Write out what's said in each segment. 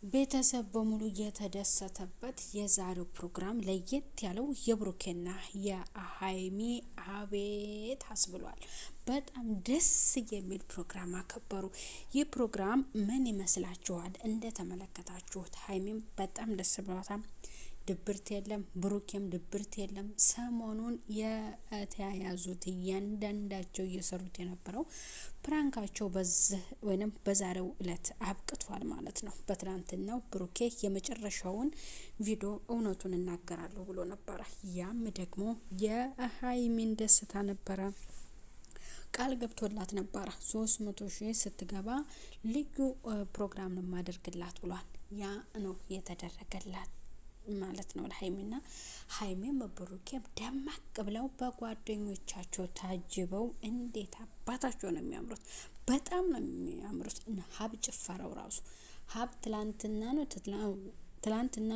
ቤተሰብ በሙሉ የተደሰተበት የዛሬው ፕሮግራም ለየት ያለው የብሩኬና የሀይሚ አቤት አስብሏል። በጣም ደስ የሚል ፕሮግራም አከበሩ። ይህ ፕሮግራም ምን ይመስላችኋል? እንደተመለከታችሁት ሀይሚም በጣም ደስ ብሏታል። ድብርት የለም፣ ብሩኬም ድብርት የለም። ሰሞኑን የተያያዙት እያንዳንዳቸው እየሰሩት የነበረው ፕራንካቸው በዛሬው እለት አብቅቷል ማለት ነው። በትናንትናው ብሩኬ የመጨረሻውን ቪዲዮ እውነቱን እናገራለሁ ብሎ ነበረ። ያም ደግሞ የሀይሚን ደስታ ነበረ። ቃል ገብቶላት ነበረ 300,000 ስትገባ ልዩ ፕሮግራም ነው ማደርግላት ብሏል። ያ ነው የተደረገላት ማለት ነው ለሀይሚና ሀይሚም ብሩኬም ደማቅ ብለው በጓደኞቻቸው ታጅበው እንዴት አባታቸው ነው የሚያምሩት! በጣም ነው የሚያምሩት። እና ሀብ ጭፈራው ራሱ ሀብ ትላንትና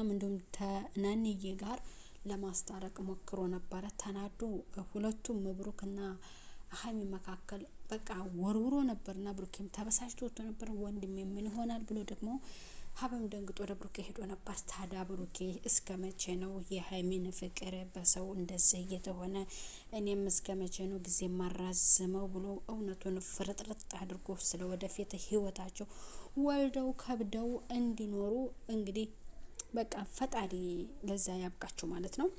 ምንድነው ተናንዬ ጋር ለማስታረቅ ሞክሮ ነበረ። ተናዶ ሁለቱም ብሩክና ሀይሚ መካከል በቃ ወርውሮ ነበርና ብሩኬም ተበሳጭቶ ወጥቶ ነበር። ወንድሜ ምን ይሆናል ብሎ ደግሞ ሀብም ደንግጦ ወደ ብሩኬ ሄዶ ነበር። ታዲያ ብሩኬ እስከ መቼ ነው የሀይሚን ፍቅር በሰው እንደዚህ እየተሆነ እኔም እስከ መቼ ነው ጊዜ ማራዝመው ብሎ እውነቱን ፍርጥርጥ አድርጎ ስለ ወደፊት ህይወታቸው ወልደው ከብደው እንዲኖሩ እንግዲህ በቃ ፈጣሪ ለዛ ያብቃቸው ማለት ነው።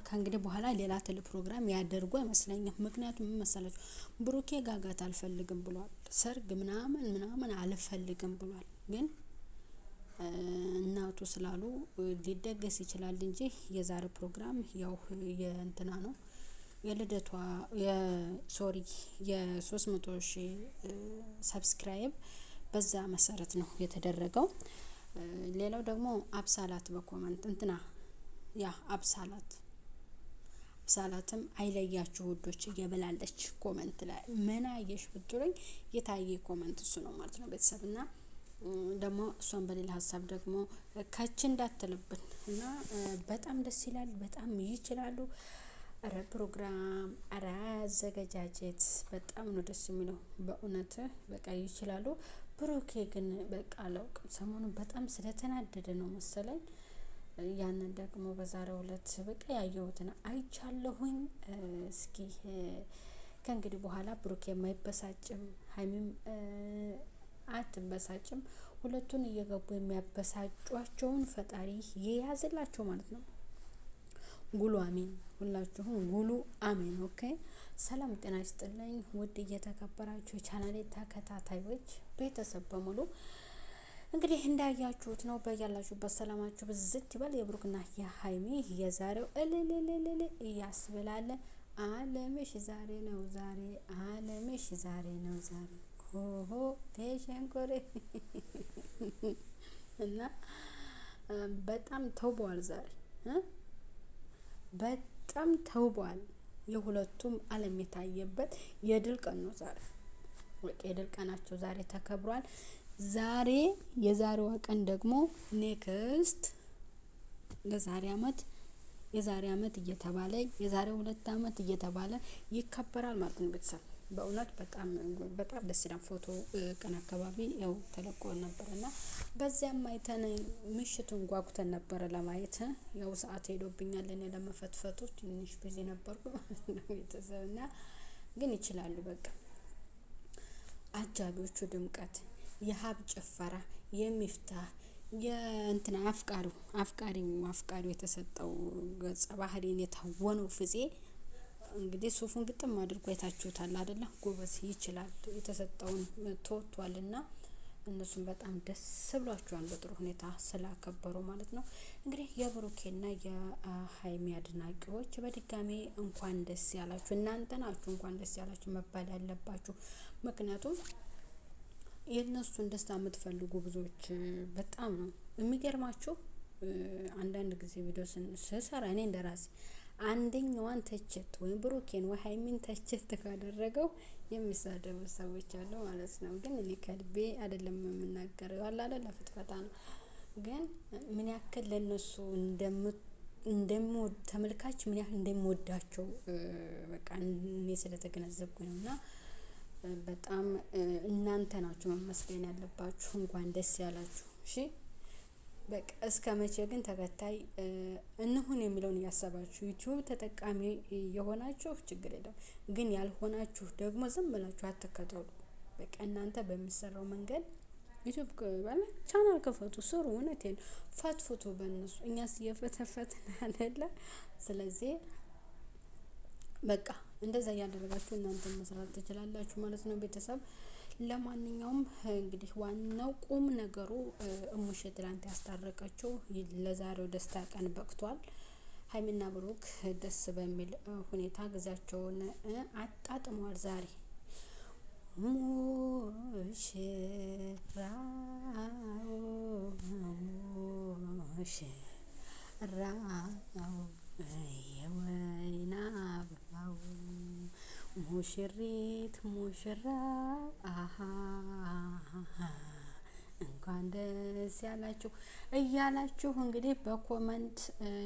ከእንግዲህ በኋላ ሌላ ፕሮግራም ያደርጉ አይመስለኝም። ምክንያቱም ምን መሰላችሁ? ብሩኬ ጋጋት አልፈልግም ብሏል። ሰርግ ምናምን አልፈልግም ብሏል። ግን እናቱ ስላሉ ሊደገስ ይችላል እንጂ የዛሬ ፕሮግራም ያው የእንትና ነው የልደቷ የ300,000 ሰብስክራይብ በዛ መሰረት ነው የተደረገው። ሌላው ደግሞ አብሳላት በኮመንት አብሳላትም አይለያችሁ ውዶች እየበላለች ኮመንት ላይ ምን አየሽ ብትሉኝ የታየ ኮመንት እሱ ነው ማለት ነው ቤተሰብና ደግሞ እሷን በሌላ ሀሳብ ደግሞ ከች እንዳትልብን እና በጣም ደስ ይላል። በጣም ይችላሉ። ፕሮግራም አዘገጃጀት በጣም ነው ደስ የሚለው በእውነት በቃ ይችላሉ። ብሩኬ ግን በቃ አላውቅም ሰሞኑን በጣም ስለተናደደ ነው መሰለኝ። ያንን ደግሞ በዛሬው እለት በቃ ያየሁትን አይቻለሁኝ። እስኪ ከእንግዲህ በኋላ ብሩኬ የማይበሳጭም ሀይሚም አትበሳጭም። ሁለቱን እየገቡ የሚያበሳጯቸውን ፈጣሪ ይያዝላቸው ማለት ነው። ጉሉ አሜን። ሁላችሁም ጉሉ አሜን። ኦኬ። ሰላም ጤና ይስጥልኝ ውድ እየተከበራችሁ የቻናሌ ተከታታዮች ቤተሰብ በሙሉ እንግዲህ እንዳያችሁት ነው። በያላችሁበት ሰላማችሁ ብዝት ይበል። የብሩክና የሀይሚ የዛሬው እልልልልል እያስብላለ አለምሽ ዛሬ ነው ዛሬ አለምሽ ዛሬ ነው ዛሬ ሆሆ ተሸንኮሬ እና በጣም ተውቧል። ዛሬ በጣም ተውቧል። የሁለቱም ዓለም የታየበት የድል ቀን ነው ዛሬ። የድል ቀናቸው ዛሬ ተከብሯል። ዛሬ የዛሬዋ ቀን ደግሞ ኔክስት የዛሬ አመት እየተባለ የዛሬ 2 አመት እየተባለ ይከበራል ማለት ነው ቤተሰብ። በእውነት በጣም ደስ ይላል። ፎቶ ቀን አካባቢ ያው ተለቆ ነበርና በዚያም አይተን ምሽቱን ጓጉተን ነበር ለማየት። ያው ሰዓት ሄዶብኛል እኔ ለመፈትፈቱ ትንሽ ቢዚ ነበርኩ ማለት ነው ቤተሰብና ግን ይችላሉ በቃ አጃቢዎቹ ድምቀት የሀብ ጭፈራ የሚፍታህ የእንትና አፍቃሪው የተሰጠው ገጸ ባህሪን የታወነው ፍፄ እንግዲህ ሱፉን ግጥም አድርጎ አይታችሁታል አይደለ? ጎበዝ ይችላል። የተሰጠውን ተወጥቷልና እነሱም በጣም ደስ ብሏቸዋል በጥሩ ሁኔታ ስላከበሩ ማለት ነው። እንግዲህ የብሩኬና የሀይሚ አድናቂዎች በድጋሚ እንኳን ደስ ያላችሁ። እናንተ ናችሁ እንኳን ደስ ያላችሁ መባል ያለባችሁ። ምክንያቱም የእነሱን ደስታ የምትፈልጉ ብዙዎች በጣም ነው የሚገርማችሁ። አንዳንድ ጊዜ ቪዲዮ ስሰራ እኔ እንደራሴ አንደኛዋን ተችት ወይም ብሩኬን ወይ ሀይሚን ተችት ካደረገው የሚሳደቡ ሰዎች አሉ ማለት ነው። ግን እኔ ከልቤ አይደለም የምናገረው አይደል ለፍትፈታ ነው። ግን ምን ያክል ለነሱ እንደምወድ ተመልካች ምን ያክል እንደምወዳቸው በቃ እኔ ስለተገነዘብኩኝ ነውና በጣም እናንተ ናችሁ መመስገን ያለባችሁ። እንኳን ደስ ያላችሁ። እሺ በቃ እስከ መቼ ግን ተከታይ እንሁን የሚለውን ያሰባችሁ ዩቲዩብ ተጠቃሚ የሆናችሁ ችግር የለም። ግን ያልሆናችሁ ደግሞ ዝም ብላችሁ አትከተሉ። በቃ እናንተ በሚሰራው መንገድ ዩቲዩብ ባለ ቻናል ከፈቱ ስሩ። እውነቴን ፈትፍቱ በእነሱ እኛስ እየፈተፈትን አይደለ? ስለዚህ በቃ እንደዛ እያደረጋችሁ እናንተ መስራት ትችላላችሁ ማለት ነው ቤተሰብ። ለማንኛውም እንግዲህ ዋናው ቁም ነገሩ እሙሽ ትላንት ያስታረቀችው ለዛሬው ደስታ ቀን በቅቷል። ሀይሚና ብሩክ ደስ በሚል ሁኔታ ጊዜያቸውን አጣጥመዋል ዛሬ ሙሽራው የወይን አበባው ሙሽሪት ሙሽራው እንኳን ደስ ያላችሁ እያላችሁ እንግዲህ በኮመንት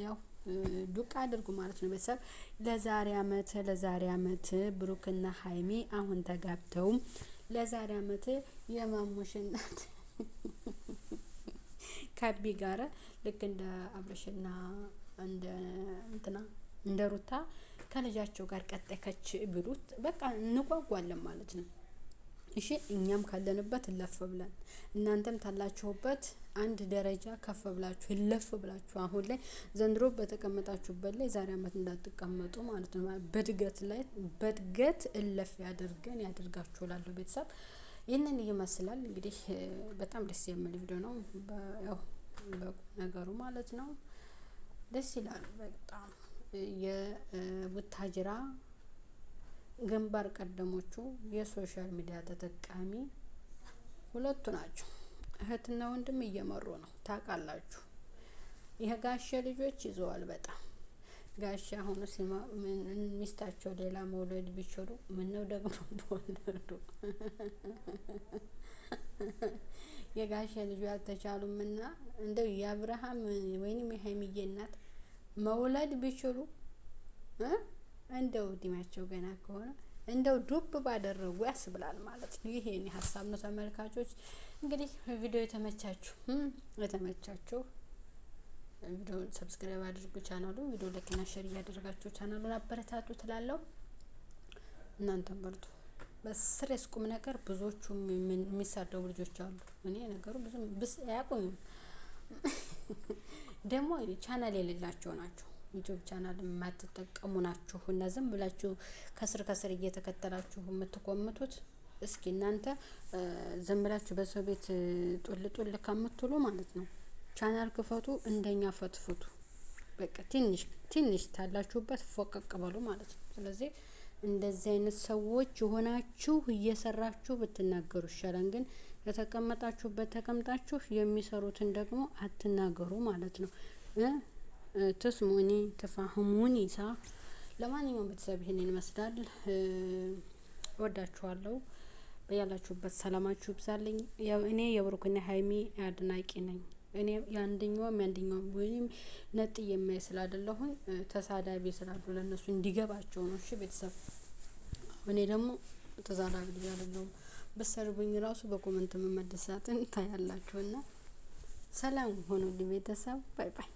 ያው ዱቅ አድርጉ ማለት ነው ቤተሰብ። ለዛሬ አመት ብሩክና ሀይሚ አሁን ተጋብተው ለዛሬ አመት የማሙሽ እናት ካቢ ጋር ልክ እንደ አብረሽና እንደ ሩታ ከልጃቸው ጋር ቀጠከች ብሉት በቃ እንጓጓለን ማለት ነው። እሺ እኛም ካለንበት ለፍ ብለን እናንተም ታላችሁበት አንድ ደረጃ ከፍ ብላችሁ ለፍ ብላችሁ አሁን ላይ ዘንድሮ በተቀመጣችሁበት ላይ ዛሬ አመት እንዳትቀመጡ ማለት ነው። በእድገት እለፍ ያደርጋችሁ ላለው ቤተሰብ ይህንን ይመስላል እንግዲህ በጣም ደስ የሚል ቪዲዮ ነው። ያው ነገሩ ማለት ነው ደስ ይላል በጣም የቡታጅራ ግንባር ቀደሞቹ የሶሻል ሚዲያ ተጠቃሚ ሁለቱ ናቸው። እህትና ወንድም እየመሩ ነው ታውቃላችሁ። የጋሼ ልጆች ይዘዋል በጣም ጋሼ አሁን ሚስታቸው ሌላ መውለድ ቢችሉ ምን ነው ደግሞ ወለዱ። የጋሼ ልጆች አልተቻሉምና እንደው የአብርሃም ወይንም የሀይሚዬ እናት መውለድ ቢችሉ እንደው እድሜያቸው ገና ከሆነ እንደው ዱብ ባደረጉ ያስብላል ማለት ነው። ይሄ የኔ ሀሳብ ነው ተመልካቾች። እንግዲህ ቪዲዮ የተመቻችሁ ቪዲዮውን ሰብስክራይብ አድርጉ፣ ቻናሉን ቪዲዮ ላይክና ሼር እያደረጋችሁ ቻናሉን አበረታቱ ትላለሁ። እናንተም በርቱ። በስሬስ ቁም ነገር ብዙዎቹ የሚሳደቡ ልጆች አሉ። እኔ ነገሩ ብዙ አያቆዩም ደግሞ ቻናል የሌላቸው ናቸው። ዩቲዩብ ቻናል የማትጠቀሙ ናችሁ እና ዝም ብላችሁ ከስር እየተከተላችሁ የምትቆምቱት። እስኪ እናንተ ዝም ብላችሁ በሰው ቤት ጡል ከምትሉ ማለት ነው ቻናል ክፈቱ፣ እንደኛ ፈትፍቱ። በቃ ትንሽ ታላችሁበት ፎቀቅ በሉ ማለት ነው። ስለዚህ እንደዚህ አይነት ሰዎች የሆናችሁ እየሰራችሁ ብትናገሩ ይሻላል። ግን የተቀመጣችሁበት ተቀምጣችሁ የሚሰሩትን ደግሞ አትናገሩ ማለት ነው። ተስሙኒ ተፋህሙኒ ሳ ለማንኛውም ቤተሰብ ይሄንን ይመስላል። ወዳችኋለሁ። በያላችሁበት ሰላማችሁ ይብዛልኝ። እኔ የብሩክና ሀይሚ አድናቂ ነኝ። እኔ ያንደኛውም ወይንም ነጥ የማይስል አይደለሁኝ ተሳዳቢ ስላሉ ለነሱ እንዲገባቸው ነው። እሺ ቤተሰብ እኔ ደግሞ ተሳዳቢ ልጅ አይደለሁም። በሰርቡኝ ራሱ በኮሜንት መመለሳትን ታያላችሁና ሰላም ሆኖልኝ ቤተሰብ ባይ ባይ።